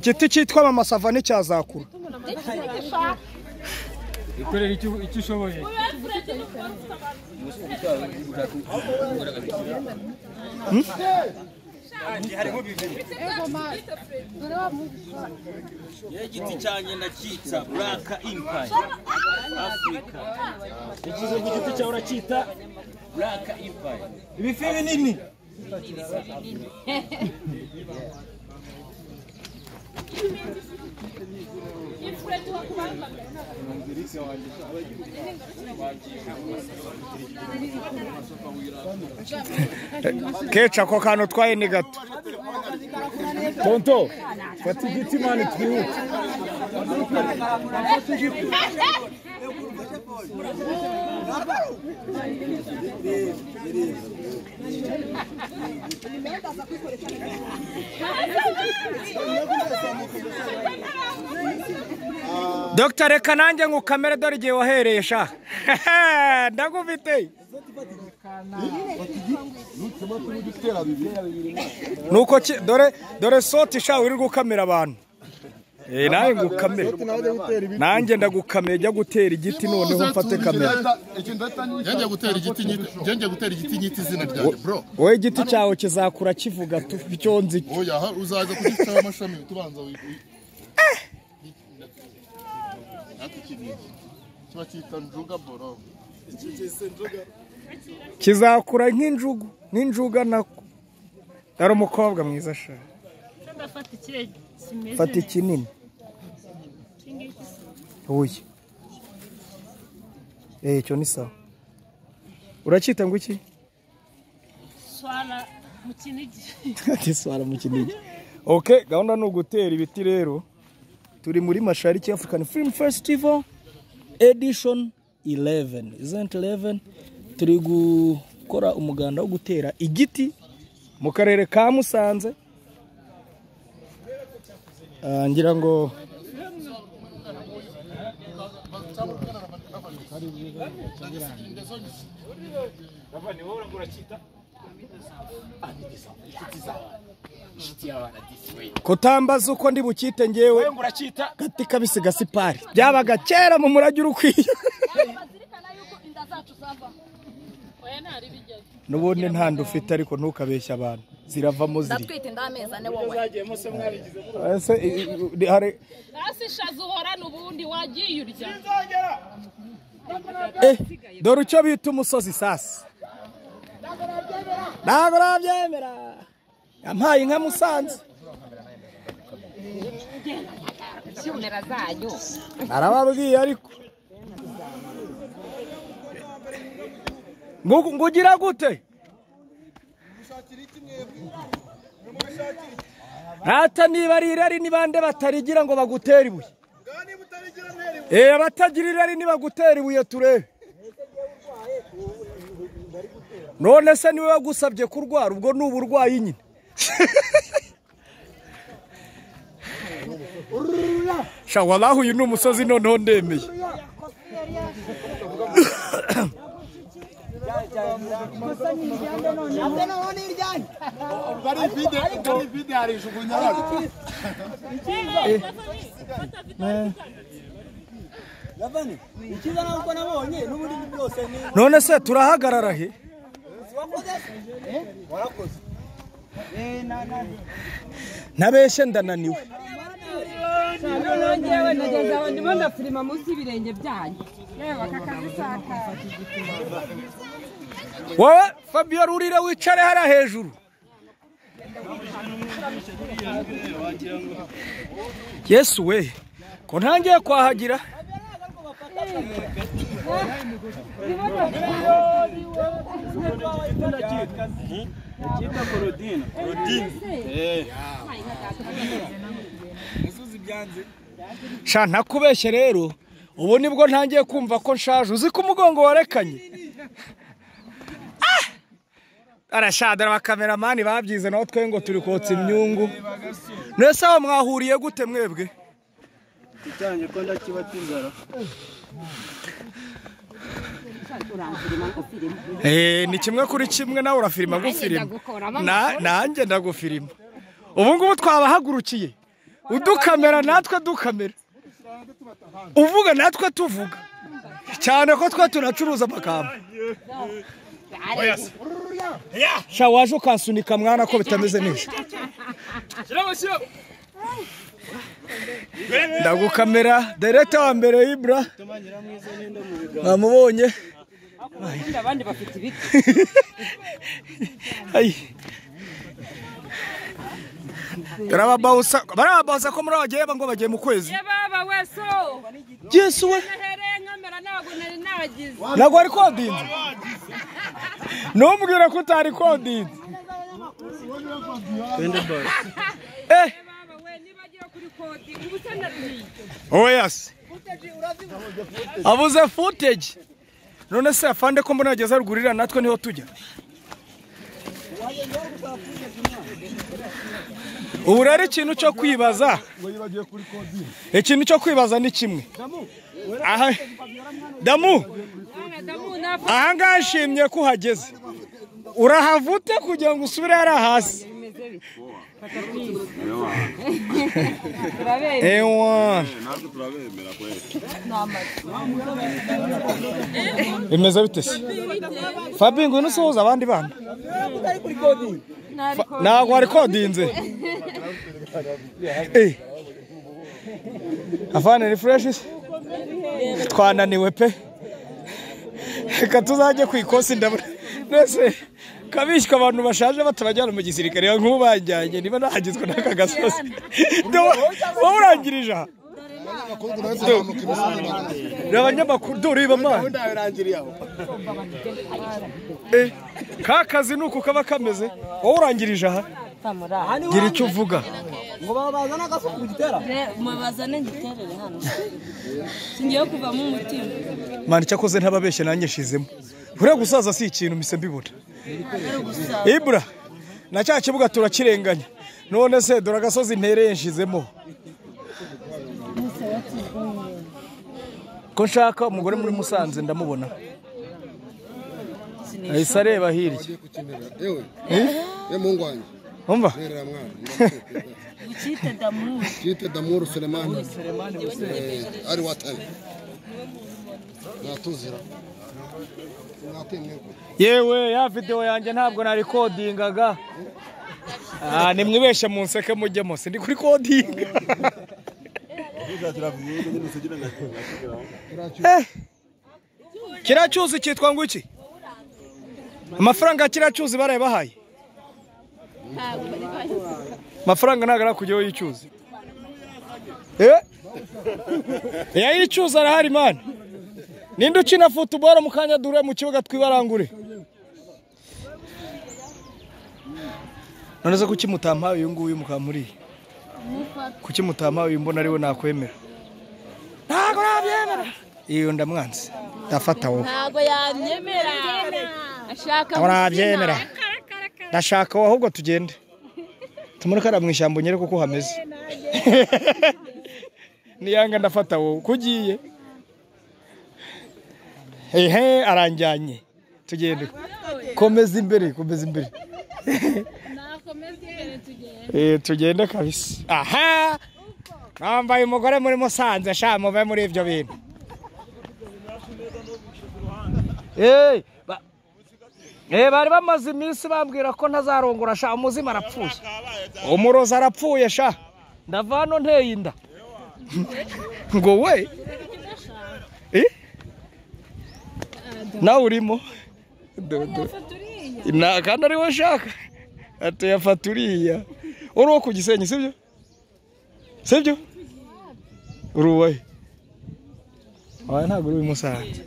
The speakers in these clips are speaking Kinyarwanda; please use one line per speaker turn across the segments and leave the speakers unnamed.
igiti cyitwa mama sava n'icyazakura.
Ikorera icyo ushoboye.
Igiti cyanye ndakitsa Black Empire Africa. Ikizo igiti cyawe urakita Black Empire. Ibifi binini.
Kecha ko kantu twaye ni gato.
Tonto, fata igiti mani twihuta.
Dr. reka nanjye ngukamere dore igihe wahereye sha. Ndagufite. Nuko dore soti sha uri gukamera abantu. Nawe ngukamere. Nanjye ndagukamera jya gutera igiti noneho mfate kamera.
Njye gutera igiti nyiti izina ryanjye bro.
Wowe igiti cyawe kizakura kivuga icyo nzi.
Oya uzaza kugifitaho amashami tubanza kiba cyita njuga boro.
Kizakura nk'injuga nako. Dore umukobwa mwiza sha. Fata ikinini. Oya. Cyo ni sawa. Uracita ngo iki?
Swala mu kinigi.
Ati swala mu kinigi. Okay, gahunda no gutera ibiti rero. Turi muri Mashariki African Film Festival edition 11. Isn't 11? Turi gukora umuganda wo gutera igiti mu karere ka Musanze. Ngira ngo kutambaza uko ndi bukite ngewe gati kabisi gasipari byabaga kera mu murage urukwiye nubundi ntandi ufite ariko ntukabeshya abantu ziravamo ziri
ndatwite ndameza ne wowe
hari
Asishaza uhorana ubundi wagiye urya.
dore icyo bita umusozi sasa ntabwo nabyemera yampaye inka Musanze arababwiye ariko ngugira gute hata niba ari irari nibande batarigira ngo bagutera ibuye abatagira irari nibagutera ibuye turebe none se niwe wagusabye kurwara ubwo ni uburwayi nyine sha wallahi uyu ni umusozi noneho ndemeye none se turahagarara he nabeshe ndananiwe
nongewe nageze aho ndimo ndafilima munsi y'ibirenge byanyu reba kakazisaka
wowe Fabio rurire wicare hara hejuru Yesu we ko ntangiye kwahagira
Kita Korodina. Musuzi byanze.
Sha ntakubeshye rero ubu nibwo ntangiye kumva ko nshaje uzi ko umugongo warekanye arashadara abakameramani babyize naho twe ngo turi kotsa imyungu nese aho mwahuriye gute mwebwe
cyanye ko ndakibatse inzara
ni kimwe kuri kimwe nawe urafirima gufirima nanjye ndagufirima ubu ngubu twabahagurukiye udukamera natwe dukamera uvuga natwe tuvuga cyane ko twe tunacuruza amagambo sha waje ukansunika mwana ko bitameze neza ndagukamera director wa mbere Ibra namubonye
abandi bafite ibiti
barabawusa ko muri abagiye ngo bagiye mu kwezi
baba weso
Yesu we ntabwo ari kodinze ntumbwire ko utari kodinze oyasi abuze footage none se afande ko mbona ageze rugurira natwe niho tujya ubu rero ikintu cyo kwibaza ni kimwe aha Damu aha ngaha nshimye ko uhageze urahavute kugira ngo usubire hariya hasi ewa bimeze bite se Fabi ngo nusuhuza abandi bana ntabwo ari kodinze afane refresh twananiwe pe reka tuzajye ku ikosi ndabona nese kabishka abantu bashaje batabajyana mu gisirikare nk'ubu bajyanye niba nahagizwe n'aka gasozi wowe urangirije aha abanyamakuru dore bamana ka kazi nuko kaba kameze wowe urangirije aha gira icyo uvuga
ngo babazana agasuku gitera mubazane giterere hano singiye kuvamo umutima
mani cyakoze ntababeshye nanjye shizemo bure gusaza si ikintu mise mbibona Ibra na cya kibuga turakirenganya none se dore agasozi ntereye nshizemo ko nshaka umugore muri Musanze ndamubona ahise areba hirya
mungwanye
umva
Chite Damuru Sulemani ari watani natuzira
yewe ya video yanjye ntabwo na recordingaga nimwibeshe mu nseke mujyemo sindi kuri recordinga kiracyuzi cyitwa ngo iki amafaranga kiracyuzi baraye bahaye amafaranga nagara kujyaho yicuza yicuza arahari man ninde ukina football mu kanya dure mu kibuga twibarangure none se kuki mutampaye uyu nguyu mukamuri kuki mutampaye mbona ariwe nakwemera ntago nabyemera iyo ndamwanze ndafata wowe
ntago yanyemera ashaka
nabyemera ndashaka wowe ahubwo tugende tumurikara mu ishyamba nyere kuko hameze niyanga ndafata wowe kugiye aranjyanye tugende komeza imbere tugende tugende kabisa aha nambaye umugore muri Musanze sha muve muri ibyo bintu bari bamaze iminsi bambwira ko ntazarongora sha umuzima arapfuye umuroza arapfuye sha ndavano nteye inda ngo we nawe urimo kandi ariwe shaka atuyafata uriya uri uwo ku Gisenyi sibyo uri uwahe ntabwo uri Musanze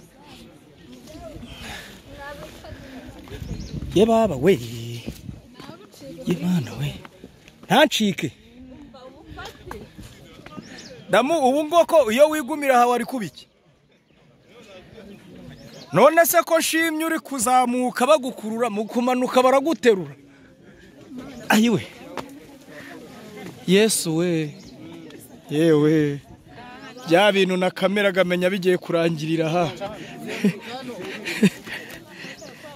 ye baba we ye mwana we ntacike Damu ubu ngoko iyo wigumira aha wari kubiki none se ko shimye uri kuzamuka bagukurura mu kumanuka baraguterura ayiwe Yesu we yewe bya bintu na kamera gamenya bigiye kurangirira aha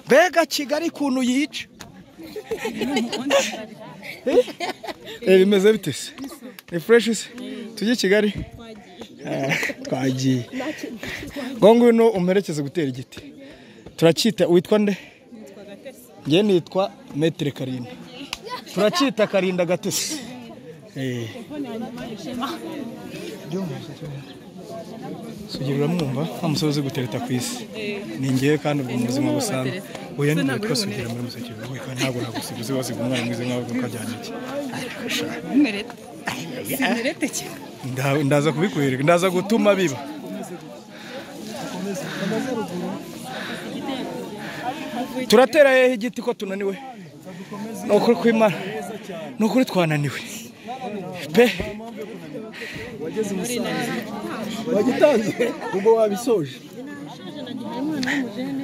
bega Kigali kuntu yica bimeze bite se refresh tujye Kigali twagiye gongo uno umperekeze gutera igiti turacita witwa nde nge nitwa Metre Karinda turacita Karinda Gatesi sugira mwumva amusoze gutereta kwisi ningiye kandi ubwo muzima busanzwe oya ni twasugira muri museke we kandi ntabwo nagusibuze waziga umwana mwize nkaho ukajyana iki
Sinerete cyo.
Ndaza kubikwereka ndaza gutuma biba turatera hehe igiti ko tunaniwe nokuri kwimana nokuri twananiwe pe
wageze umusanzu wagitangiye ubwo wabisoje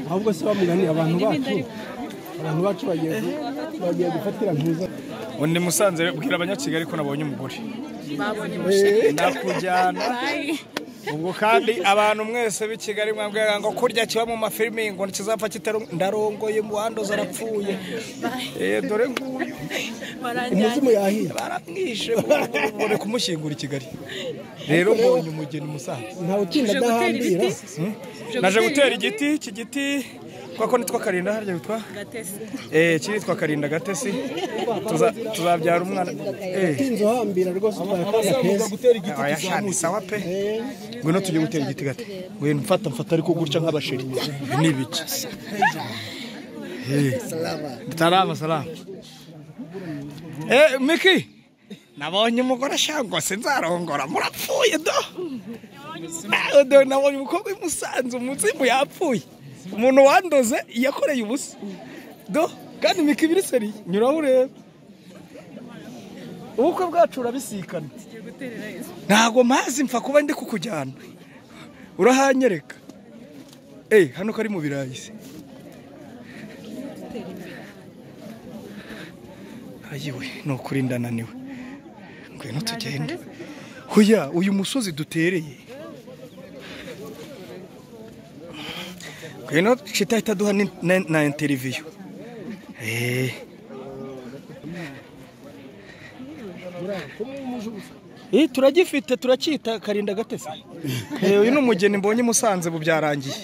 ahubwo se bamugani abantu bacu bagiye gufatira ntuza
undi Musanze bwira abanyakigali ko nabonye umugore
Babonye mushe.
nakujyana ubwo kandi abantu mwese b'ikigali mwabwira ngo kurya kiba mu mafilimi ngo kizapfa kitaro ndarongoye mu hando zarapfuye dore nguyu
umuzimu yahiye
baramwishe bore kumushyingura i Kigali rero mbonye umugeni Musanze
ntawe utinda dahambira
naje gutera igiti iki giti kwako nitwa Karinda harya bitwa
Gatesi.
kiritwa Karinda Gatesi tuzabyara umwana
inzo hambira rwose twakana gutera igiti
kizamuka sawa pe ngwino tujye gutera igiti gate ngwino mfata ariko gutya nk'abasheri nibiki salama Miki nabonye umugore ashangwa se nzarongora murapfuye do nabonye umukobwa Musanze umuzimu yapfuye umuntu wandoze yakoreye ubusa kandi Miki biriseri nyuraho ureba ubukwe bwacu urabisikana ntago mazi mfa kuba ndi kukujyana urahanyereka hano kari mu birayi se ayiwe no kurinda naniwe ngwino tugende hoya uyu musozi dutereye ngwino chitahita duha na interview turagifite turakita Karinda Gatesi uyu ni umugeni mbonye Musanze bubyarangiye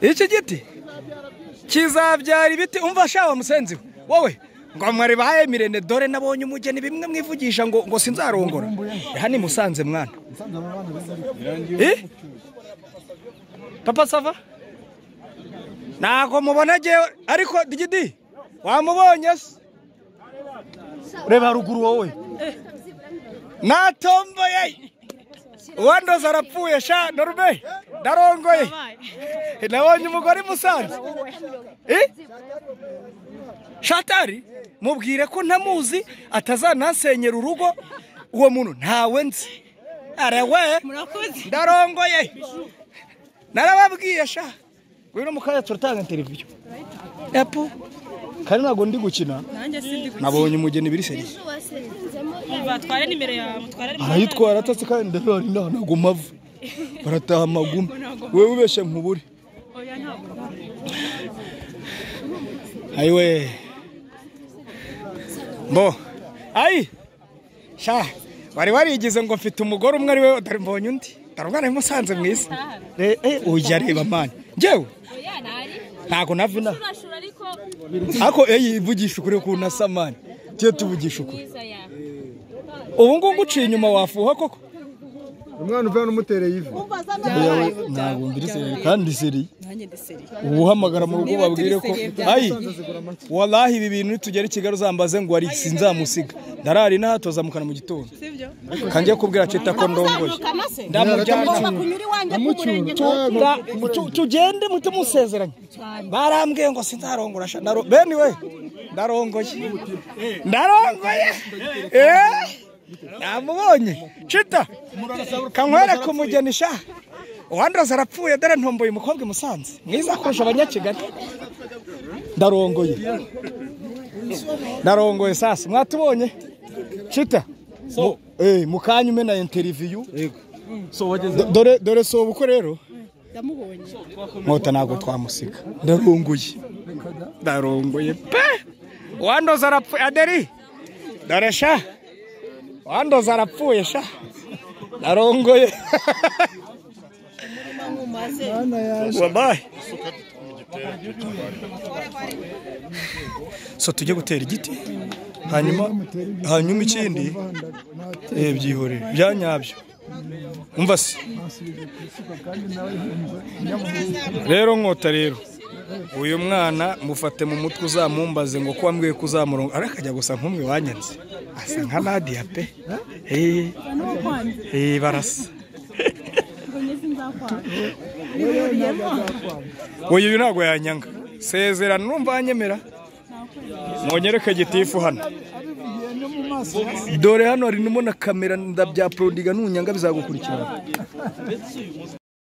iki giti kizabyara ibiti umva shawa Musenzi wowe ngo mwari baye Mirene dore nabonye umugeni bimwe mwivugisha ngo sinzarongora hani Musanze mwana papa sava nago mubona je ariko digidi wamubonye se ureba ruguru wowe natomboye wando zarapfuye sha norbe darongoye nabonye umugore Musanze shatari mubwire ko ntamuzi atazanasenyera urugo uwo muntu ntawe nzi arewe ndarongoye narababwiye sha gwino mukaya turatanga interview epo kandi nago ndi gukina nabonye umugeni biriseri
batware nimero yawe mutware
arayitwara atatse kandi ndari nago mavu barataha magumi wewe ubeshe nkuburi
oya ntabwo
ayiwe bo sha warigize ngo mfite umugore umwe ari we dore mbonye undi dore umwana Musanze mwiza ujya reba mani njyewe ntago navina ako yivugisha ukuri ku nasamani tiyo tuvugisha ukuri ubu ngubu uciye inyuma wafuha koko
umwana uva n'umutereye ivi
ntabwo ndiriseri kandi seri uhamagara mu rugo babwire ko wallahi ibi bintu tugera i Kigali uzambaze ngo ari sinzamusiga ndarari nahatoza mukana mu gitondo kangiye kubwira cita ko ndongoye ndamujyana tugende muto musezeranye barambwiye ngo sinzarongora sha beni we ndarongoye namubonye cita kankwere kumugenisha uwandoza arapfuye dore ntomboye umukobwa Musanze mwiza kurusha abanyakigali ndarongoye sasa mwatubonye cita mukanya umena interview dore so uko rero
Ndamubonye.
Mota nago twamusiga ndarongoye pe uwandoza arapfuye aderi dore sha wandoza arapfuye sha narongoye wabaye so tujye gutera igiti hanyuma ikindi byihore byanyabyo umva se rero nkota rero uyu mwana mufate mu mutwe uzamumbaze ngo ko wambwiye kuzamurongo arakajya gusa nk'umwe wanyanze asa nka Nadia pe barasa uyu ntabwo yanyanga sezerano numva anyemera mwonyereke gitifu hano dore hano hari na kamera ndabya prodiga nunyanga bizagukurikirana